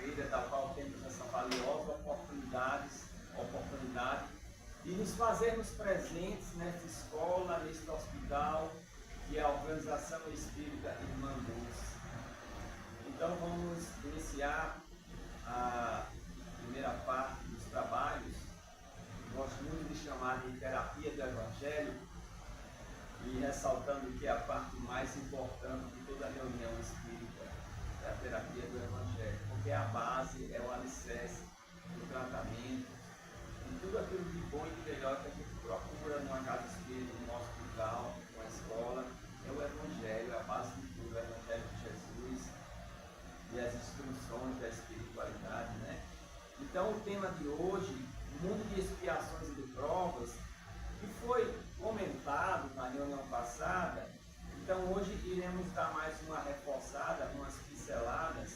sexta-feira, da qual temos essa valiosa oportunidade de nos fazermos presentes nesta escola, neste hospital, que é a Organização Espírita Irmã Luz. Então vamos iniciar a primeira parte dos trabalhos. Gosto muito de chamar de terapia do Evangelho, e ressaltando que é a parte mais importante de toda a reunião espírita, é a terapia do Evangelho, porque é a base, é o alicerce do tratamento, e tudo aquilo de bom e de melhor que a gente procura numa casa espírita, num hospital, numa escola, é o Evangelho, é a base de tudo, o Evangelho de Jesus e as instruções da espiritualidade, né? Então o tema de hoje, mundo de expiações e de provas, que foi comentado na reunião passada. Então hoje iremos dar mais uma reforçada, umas pinceladas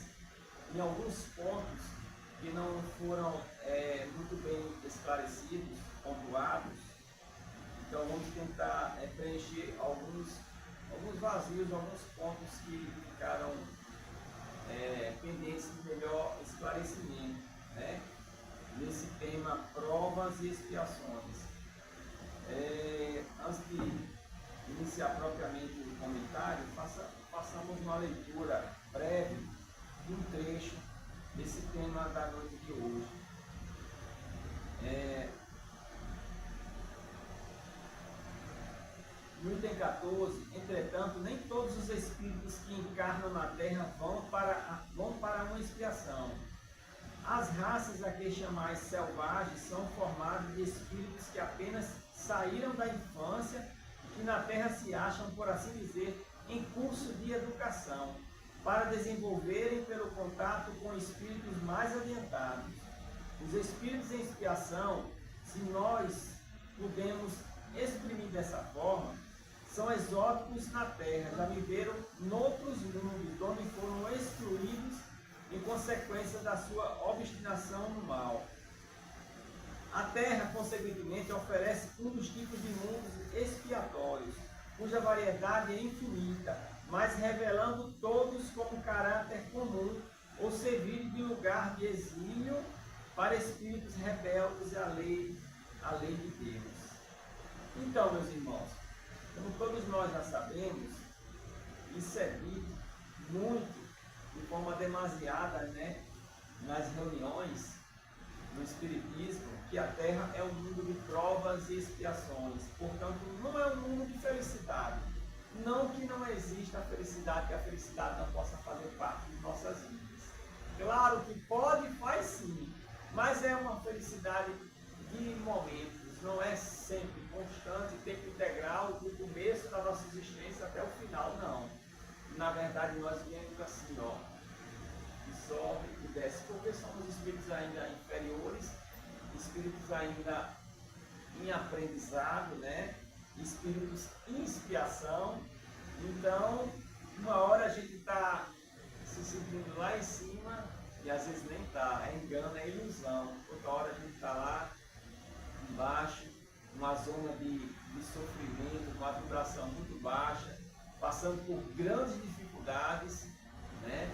em alguns pontos que não foram muito bem esclarecidos, pontuados. Então vamos tentar preencher alguns vazios, alguns pontos que ficaram pendentes de melhor esclarecimento, né? Nesse tema provas e expiações. Antes de iniciar propriamente o comentário, façamos uma leitura breve de um trecho desse tema da noite de hoje. No item 14, entretanto, nem todos os espíritos que encarnam na Terra vão para uma expiação. As raças a que chamais selvagens são formadas de espíritos que apenas saíram da infância e que na Terra se acham, por assim dizer, em curso de educação, para desenvolverem pelo contato com espíritos mais adiantados. Os espíritos em expiação, se nós podemos exprimir dessa forma, são exóticos na Terra, já viveram noutros mundos, onde foram excluídos em consequência da sua obstinação no mal. A Terra, consequentemente, oferece um dos tipos de mundos expiatórios, cuja variedade é infinita, mas revelando todos como caráter comum ou servir de lugar de exílio para espíritos rebeldes à lei de Deus. Então, meus irmãos, como todos nós já sabemos, isso é dito muito, de forma demasiada, né, nas reuniões do Espiritismo, que a Terra é um mundo de provas e expiações. Portanto, não é um mundo de felicidade. Não que não exista a felicidade, que a felicidade não possa fazer parte de nossas vidas. Claro que pode, faz sim, mas é uma felicidade de momentos, não é sempre constante, tempo integral, do começo da nossa existência até o final, não. Na verdade, nós viemos assim, ó, que sobe e desce, porque somos espíritos ainda inferiores, espíritos ainda em aprendizado, né? Espíritos em expiação. Então, uma hora a gente está se sentindo lá em cima e às vezes nem está, é engano, é ilusão. Outra hora a gente está lá embaixo, uma zona de sofrimento, uma vibração muito baixa, passando por grandes dificuldades, né?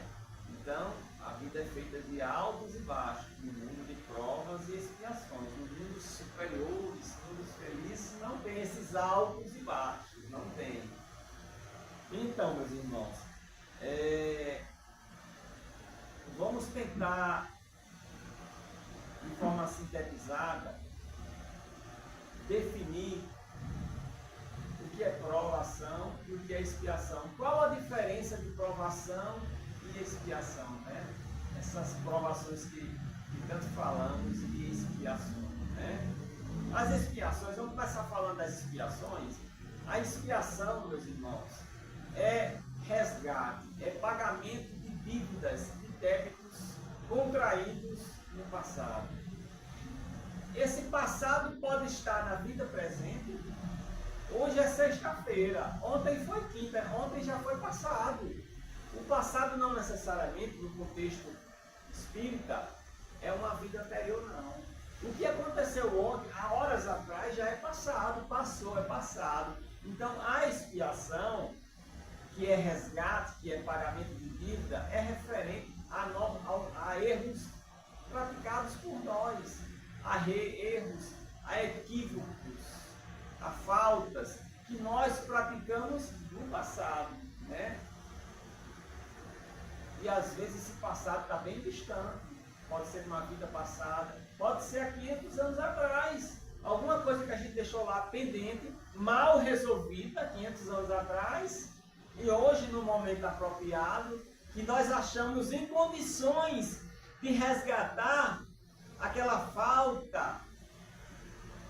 Então, a vida é feita de altos e baixos, no mundo de provas e expiações. Nos mundos superiores, mundos felizes, não tem esses altos e baixos, não tem. Então, meus irmãos, vamos tentar, de forma sintetizada, definir o que é provação e o que é expiação. Qual a diferença de provação e expiação, né? Essas provações que tanto falamos e expiações, né? As expiações, vamos começar falando das expiações. A expiação, meus irmãos, é resgate, é pagamento de dívidas, de débitos contraídos no passado. Esse passado pode estar na vida presente. Hoje é sexta-feira, ontem foi quinta, ontem já foi passado. O passado não necessariamente, no contexto espírita, é uma vida anterior, não. O que aconteceu ontem, há horas atrás, já é passado, passou, é passado. Então, a expiação, que é resgate, que é pagamento de dívida, é referente a erro vezes esse passado está bem distante. Pode ser uma vida passada, pode ser há 500 anos atrás. Alguma coisa que a gente deixou lá pendente, mal resolvida 500 anos atrás, e hoje, no momento apropriado, que nós achamos em condições de resgatar aquela falta,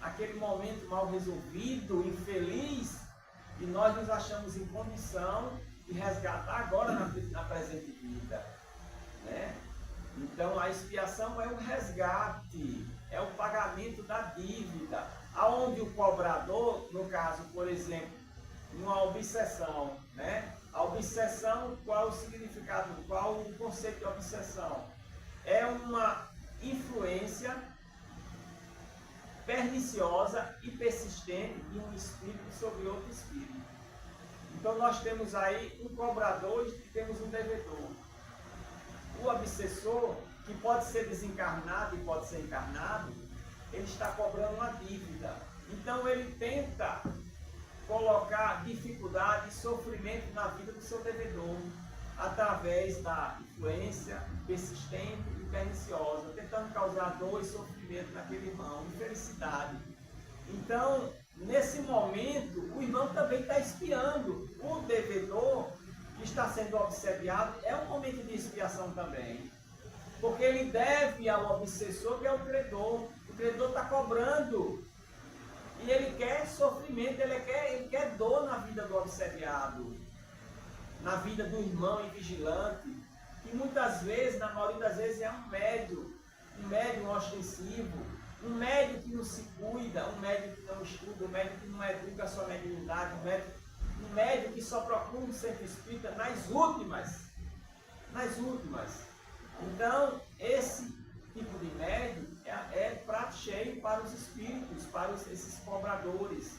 aquele momento mal resolvido, infeliz, e nós nos achamos em condição de resgatar agora na presente vida, né? Então a expiação é o resgate, é o pagamento da dívida, aonde o cobrador, no caso, por exemplo, uma obsessão, né? A obsessão, qual o significado, qual o conceito de obsessão? É uma influência perniciosa e persistente de um espírito sobre outro espírito. Então nós temos aí um cobrador e temos um devedor. O obsessor, que pode ser desencarnado e pode ser encarnado, ele está cobrando uma dívida. Então ele tenta colocar dificuldade e sofrimento na vida do seu devedor, através da influência persistente e perniciosa, tentando causar dor e sofrimento naquele irmão, infelicidade. Então, nesse momento, o irmão também está expiando. O devedor que está sendo obsediado é um momento de expiação também, porque ele deve ao obsessor, que é o credor. O credor está cobrando e ele quer sofrimento, ele quer dor na vida do obsediado, na vida do irmão invigilante, que muitas vezes, na maioria das vezes, é um médium ostensivo, um médium que não se cuida, um médium que não estuda, um médium que não educa a sua mediunidade, um médium que só procura um centro espírita nas últimas. Então, esse tipo de médium é prato cheio para os espíritos, para esses cobradores,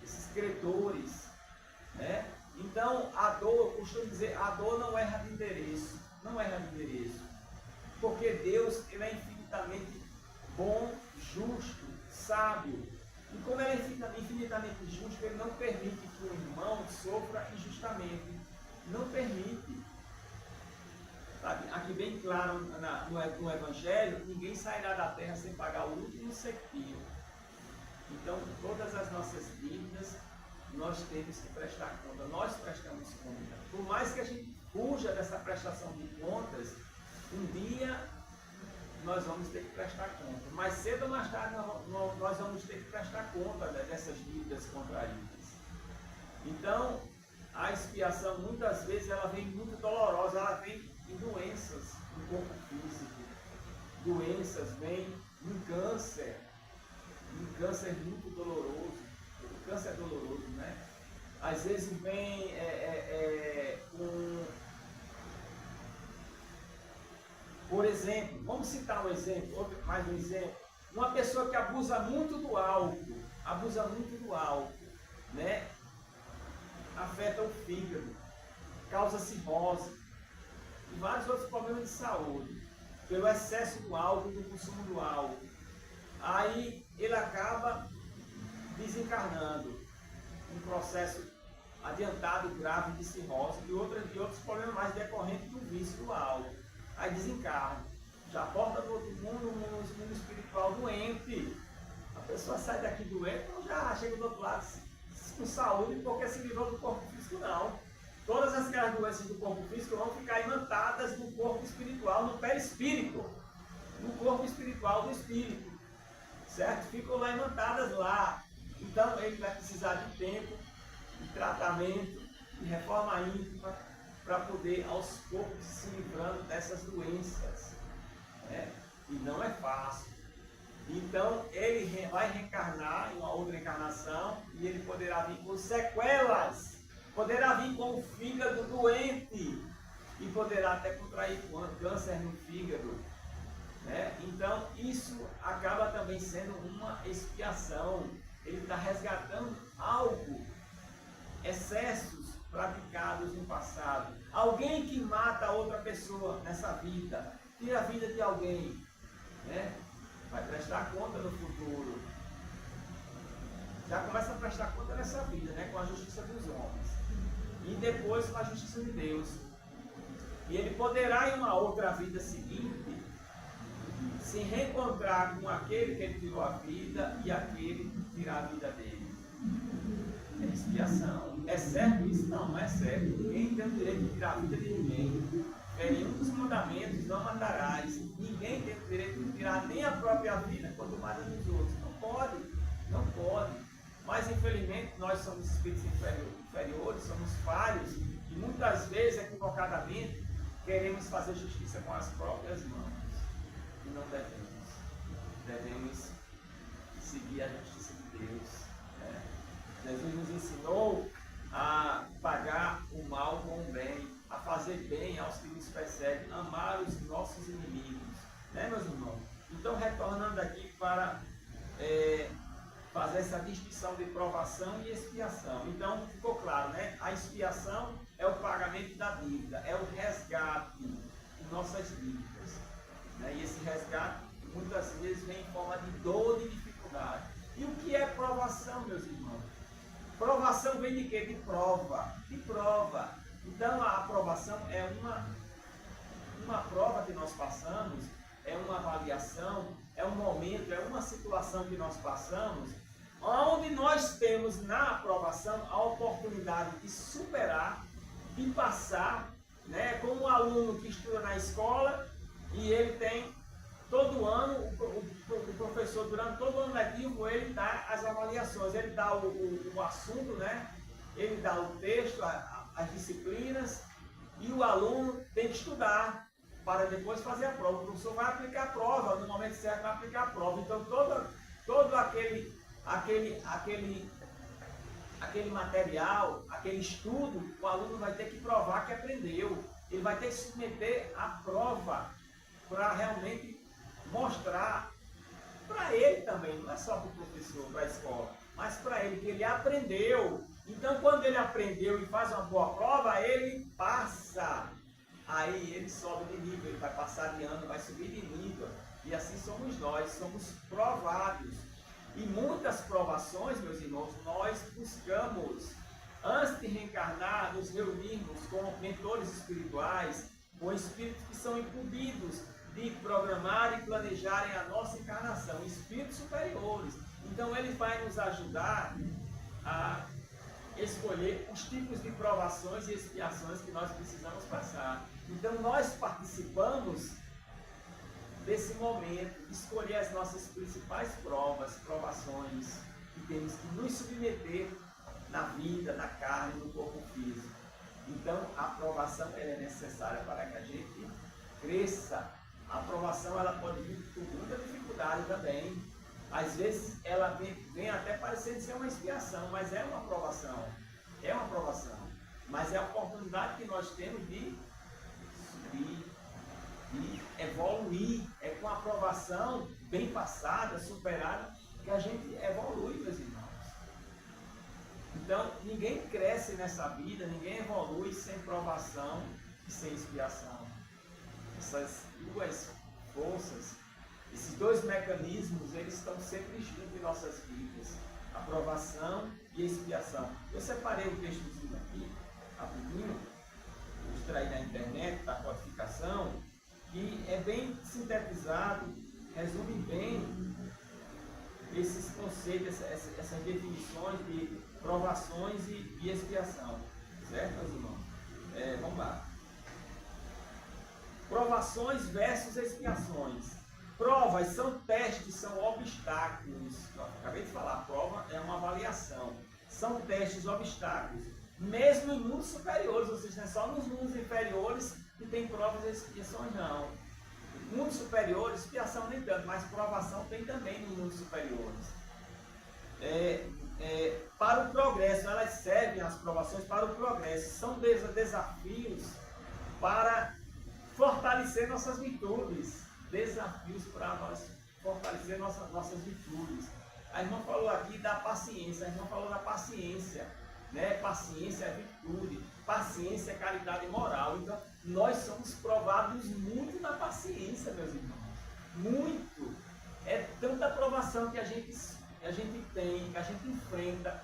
esses credores, né? Então, a dor, eu costumo dizer, a dor não erra de endereço, porque Deus, ele é infinitamente bom, justo, sábio, e como ele é infinitamente justo, ele não permite que o irmão sofra injustamente, não permite. Sabe? Aqui bem claro no Evangelho, ninguém sairá da terra sem pagar o último centavo. Então, todas as nossas dívidas, nós temos que prestar conta, nós prestamos conta. Por mais que a gente fuja dessa prestação de contas, um dia nós vamos ter que prestar conta. Mais cedo ou mais tarde nós vamos ter que prestar conta dessas dívidas contraídas. Então, a expiação muitas vezes ela vem muito dolorosa, ela vem em doenças no corpo físico, doenças vêm em câncer muito doloroso. O câncer é doloroso, né? Às vezes vem por exemplo, vamos citar um exemplo, mais um exemplo. Uma pessoa que abusa muito do álcool, né? Afeta o fígado, causa cirrose e vários outros problemas de saúde, pelo excesso do álcool, do consumo do álcool. Aí ele acaba desencarnando, um processo adiantado, grave de cirrose e outros problemas mais decorrentes do vício do álcool. Aí desencarna, já porta do outro mundo, um mundo espiritual doente. A pessoa sai daqui doente, então já chega do outro lado com saúde, porque se livrou do corpo físico, não. Todas as doenças do corpo físico vão ficar imantadas no corpo espiritual, no perispírito, no corpo espiritual do espírito, certo? Ficam lá imantadas lá. Então ele vai precisar de tempo, de tratamento, de reforma íntima, para poder aos poucos se livrando dessas doenças, né? E não é fácil. Então ele vai reencarnar em uma outra encarnação e ele poderá vir com sequelas, poderá vir com o fígado doente e poderá até contrair câncer no fígado, né? Então isso acaba também sendo uma expiação. Ele está resgatando algo, excessos praticados no passado. Alguém que mata outra pessoa nessa vida, tira a vida de alguém, né? Vai prestar conta no futuro. Já começa a prestar conta nessa vida, né? Com a justiça dos homens. E depois com a justiça de Deus. E ele poderá, em uma outra vida seguinte, se reencontrar com aquele que ele tirou a vida e aquele que tirar a vida dele. É expiação. É certo isso? Não, não é certo. Ninguém tem o direito de tirar a vida de ninguém. É nenhum dos mandamentos, não matarás. Ninguém tem o direito de tirar nem a própria vida, quanto mais a dos outros. Não pode. Não pode. Mas, infelizmente, nós somos espíritos inferiores, somos falhos, e muitas vezes, equivocadamente, queremos fazer justiça com as próprias mãos. E não devemos. Devemos seguir a justiça de Deus. Né? Jesus nos ensinou a pagar o mal com o bem, a fazer bem aos que nos perseguem, amar os nossos inimigos. Né, meus irmãos? Então, retornando aqui para fazer essa distinção de provação e expiação. Então, ficou claro, né? A expiação é o pagamento da dívida, é o resgate de nossas dívidas. Né? E esse resgate, muitas vezes, vem em forma de dor e dificuldade. E o que é provação, meus irmãos? Provação vem de quê? De prova. De prova. Então, a aprovação é uma prova que nós passamos, é uma avaliação, é um momento, é uma situação que nós passamos, onde nós temos na aprovação a oportunidade de superar, de passar, né, como um aluno que estuda na escola e ele tem todo ano, o professor durante todo o ano letivo, ele dá as avaliações, ele dá o assunto, né, ele dá o texto, as disciplinas, e o aluno tem que estudar para depois fazer a prova. O professor vai aplicar a prova, no momento certo vai aplicar a prova. Então todo aquele material, aquele estudo, o aluno vai ter que provar que aprendeu. Ele vai ter que submeter a prova para realmente mostrar para ele também, não é só para o professor, para a escola, mas para ele que ele aprendeu. Então, quando ele aprendeu e faz uma boa prova, ele passa. Aí ele sobe de nível, ele vai passar de ano, vai subir de nível. E assim somos nós, somos provados. E muitas provações, meus irmãos, nós buscamos, antes de reencarnar, nos reunirmos com mentores espirituais, com espíritos que são incumbidos de programar e planejarem a nossa encarnação, espíritos superiores. Então, ele vai nos ajudar a escolher os tipos de provações e expiações que nós precisamos passar. Então, nós participamos desse momento, de escolher as nossas principais provações, que temos que nos submeter na vida, na carne, no corpo físico. Então, a aprovação ela é necessária para que a gente cresça. A aprovação ela pode vir com muita dificuldade também. Às vezes ela vem até parecendo ser uma expiação, mas é uma aprovação. É uma aprovação. Mas é a oportunidade que nós temos de subir, de evoluir. É com a aprovação bem passada, superada, que a gente evolui, meus irmãos. Então, ninguém cresce nessa vida, ninguém evolui sem provação e sem expiação. Essas duas forças, esses dois mecanismos, eles estão sempre juntos em nossas vidas. A provação e a expiação. Eu separei um textozinho aqui, rapidinho, vou extrair na internet, da codificação, que é bem sintetizado, resume bem esses conceitos, essas definições de provações e expiação. Certo, meus irmãos? Vamos lá. Provações versus expiações. Provas são testes, são obstáculos. Eu acabei de falar, a prova é uma avaliação. São testes, obstáculos. Mesmo em mundos superiores, ou seja, não é só nos mundos inferiores que tem provas e expiações, não. Mundos superiores, expiação nem tanto, mas provação tem também nos mundos superiores. Para o progresso, elas servem, as provações, para o progresso. São desafios para fortalecer nossas virtudes. Desafios para nós fortalecer nossas virtudes. A irmã falou aqui da paciência, a irmã falou da paciência, né? Paciência é virtude, paciência é caridade moral. Então, nós somos provados muito na paciência, meus irmãos. Muito. É tanta aprovação que a gente tem, que a gente enfrenta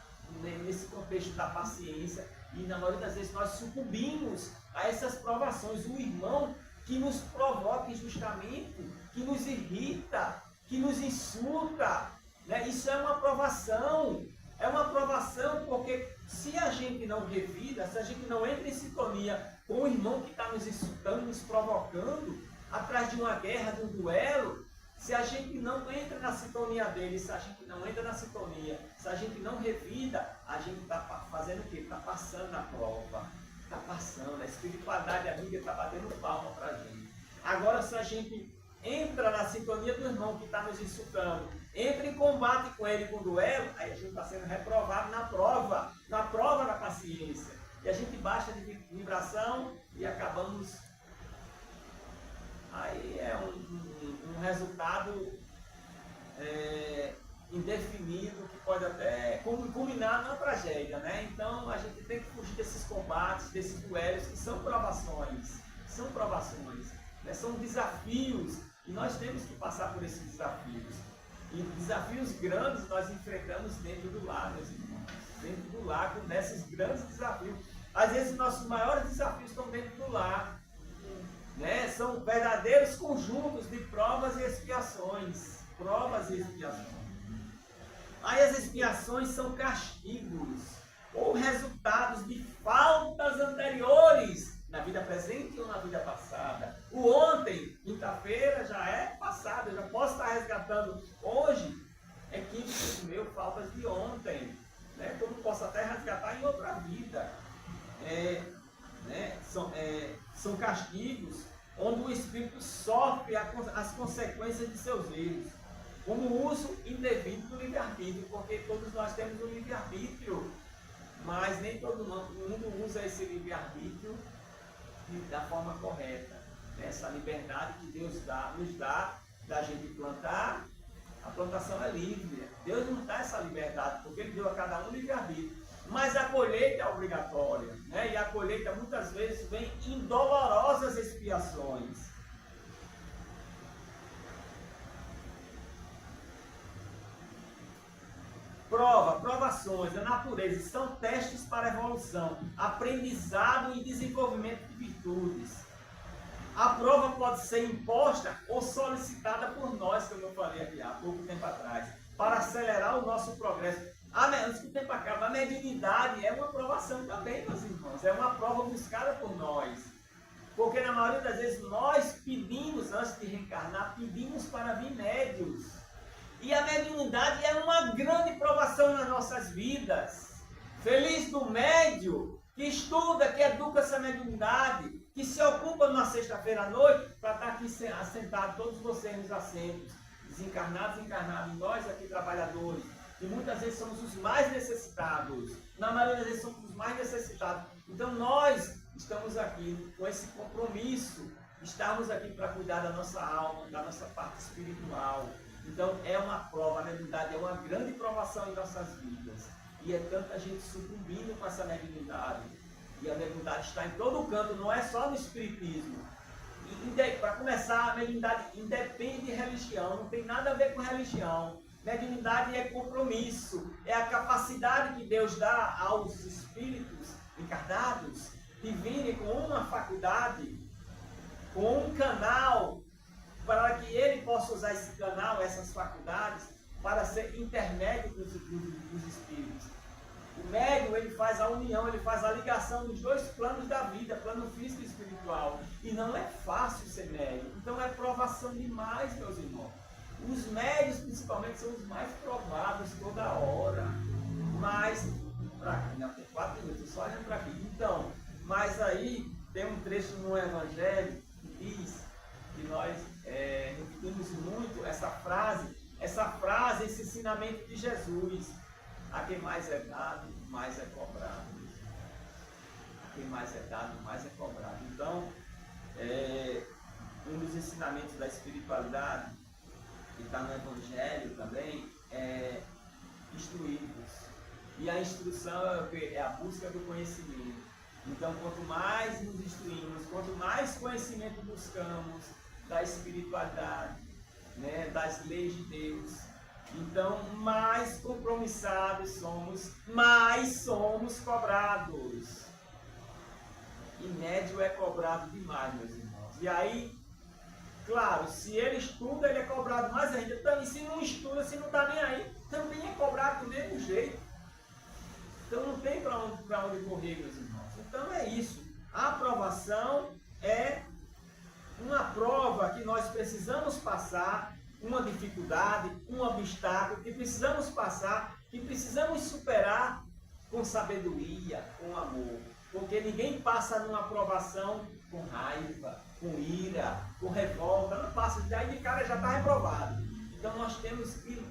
nesse contexto da paciência. E na maioria das vezes nós sucumbimos a essas provações. O irmão que nos provoca injustamente, que nos irrita, que nos insulta, né? Isso é uma provação. É uma provação porque se a gente não revida, se a gente não entra em sintonia com o irmão que está nos insultando, nos provocando, atrás de uma guerra, de um duelo, se a gente não entra na sintonia dele, se a gente não entra na sintonia, se a gente não revida, a gente está fazendo o quê? Está passando na prova. Está passando. A espiritualidade amiga está batendo palma para a gente. Agora, se a gente entra na sintonia do irmão que está nos insultando, entra em combate com ele, com duelo, aí a gente está sendo reprovado na prova da paciência. E a gente baixa de vibração e acabamos. Aí é um resultado indefinido que pode até culminar numa tragédia, né? Então a gente tem que fugir desses combates, desses duelos que são provações, né? São desafios e nós temos que passar por esses desafios. E desafios grandes nós enfrentamos dentro do lar, meus irmãos, dentro do lar, com esses grandes desafios. Às vezes nossos maiores desafios estão dentro do lar, né? São verdadeiros conjuntos de provas e expiações. Aí as expiações são castigos ou resultados de faltas anteriores na vida presente ou na vida passada. O ontem, quinta-feira, já é passado, eu já posso estar resgatando hoje equívocos meus, faltas de ontem, né? Como posso até resgatar em outra vida. São castigos onde o espírito sofre as consequências de seus erros, como o uso indevido do livre-arbítrio, porque todos nós temos um livre-arbítrio, mas nem todo mundo usa esse livre-arbítrio da forma correta. Essa liberdade que Deus nos dá da gente plantar, a plantação é livre. Deus não dá essa liberdade, porque Ele deu a cada um livre-arbítrio. Mas a colheita é obrigatória, né? E a colheita muitas vezes vem em dolorosas expiações. Provações, a natureza, são testes para evolução, aprendizado e desenvolvimento de virtudes. A prova pode ser imposta ou solicitada por nós, como eu falei aqui há pouco tempo atrás, para acelerar o nosso progresso. Antes que o tempo acaba, a mediunidade é uma provação também, meus irmãos. É uma prova buscada por nós. Porque na maioria das vezes nós pedimos, antes de reencarnar, pedimos para vir médios. E a mediunidade é uma grande provação nas nossas vidas. Feliz do médio que estuda, que educa essa mediunidade, que se ocupa numa sexta-feira à noite para estar aqui sentado, todos vocês nos assentos, desencarnados, encarnados, nós aqui trabalhadores, que muitas vezes somos os mais necessitados, na maioria das vezes somos os mais necessitados. Então nós estamos aqui com esse compromisso, estamos aqui para cuidar da nossa alma, da nossa parte espiritual. Então é uma prova, a mediunidade é uma grande provação em nossas vidas. E é tanta gente sucumbindo com essa mediunidade. E a mediunidade está em todo canto, não é só no espiritismo. Para começar, a mediunidade independe de religião, não tem nada a ver com religião. Mediunidade é compromisso, é a capacidade que Deus dá aos espíritos encarnados de virem com uma faculdade, com um canal, para que ele possa usar esse canal, essas faculdades, para ser intermédio dos espíritos. O médium, ele faz a união, ele faz a ligação dos dois planos da vida, plano físico e espiritual. E não é fácil ser médium. Então é provação demais, meus irmãos. Os médios, principalmente, são os mais provados toda hora. Mas, para aqui, não tem 4 minutos, só olhando para aqui. Então, mas aí tem um trecho no Evangelho que diz que nós repetimos muito essa frase, esse ensinamento de Jesus. A quem mais é dado, mais é cobrado. A quem mais é dado, mais é cobrado. Então, um dos ensinamentos da espiritualidade, que está no Evangelho também, é instruir-vos. E a instrução é a busca do conhecimento. Então, quanto mais nos instruímos, quanto mais conhecimento buscamos da espiritualidade, né, das leis de Deus, Então, mais compromissados somos, mais somos cobrados. E médio é cobrado demais, meus irmãos. E aí, claro, se ele estuda, ele é cobrado mais ainda. Então, se não estuda, se não está nem aí, também é cobrado do mesmo jeito. Então, não tem para onde correr, meus irmãos. Então, é isso. A aprovação é uma prova que nós precisamos passar, uma dificuldade, um obstáculo que precisamos passar, que precisamos superar com sabedoria, com amor. Porque ninguém passa numa aprovação com raiva, com ira, com revolta. Não passa, daí de cara já está reprovado. Então nós temos que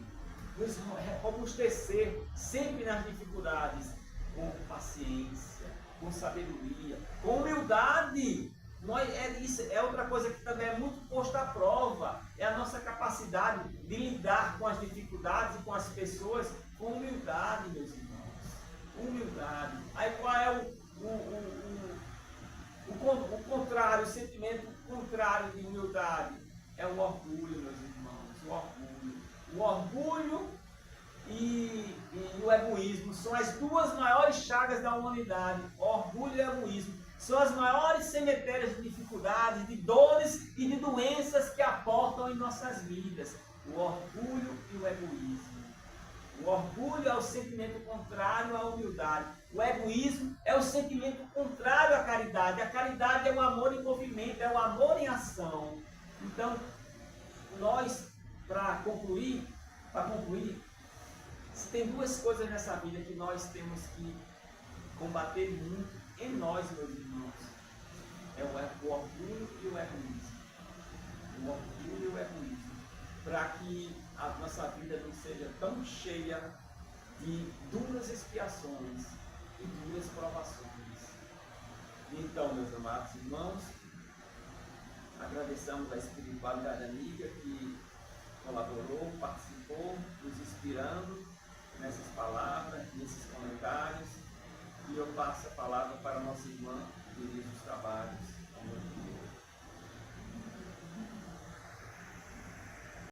nos robustecer sempre nas dificuldades, com paciência, com sabedoria, com humildade. Isso é outra coisa que também é muito posta à prova, é a nossa capacidade de lidar com as dificuldades e com as pessoas com humildade, meus irmãos. Humildade. Aí qual é o contrário, o sentimento contrário de humildade? É o orgulho, meus irmãos. O orgulho. O orgulho e o egoísmo são as duas maiores chagas da humanidade. Orgulho e egoísmo são as maiores cemitérios de dificuldades, de dores e de doenças que aportam em nossas vidas. O orgulho e o egoísmo. O orgulho é o sentimento contrário à humildade. O egoísmo é o sentimento contrário à caridade. A caridade é o amor em movimento, é o amor em ação. Então, nós, para concluir, tem duas coisas nessa vida que nós temos que combater muito em nós, meus irmãos. É o orgulho e o egoísmo. O orgulho e o egoísmo. Para que a nossa vida não seja tão cheia de duras expiações e duras provações. Então, meus amados irmãos, agradecemos a espiritualidade amiga que colaborou, participou, nos inspirando nessas palavras, nesses comentários. E eu passo a palavra para a nossa irmã, que dirige os trabalhos.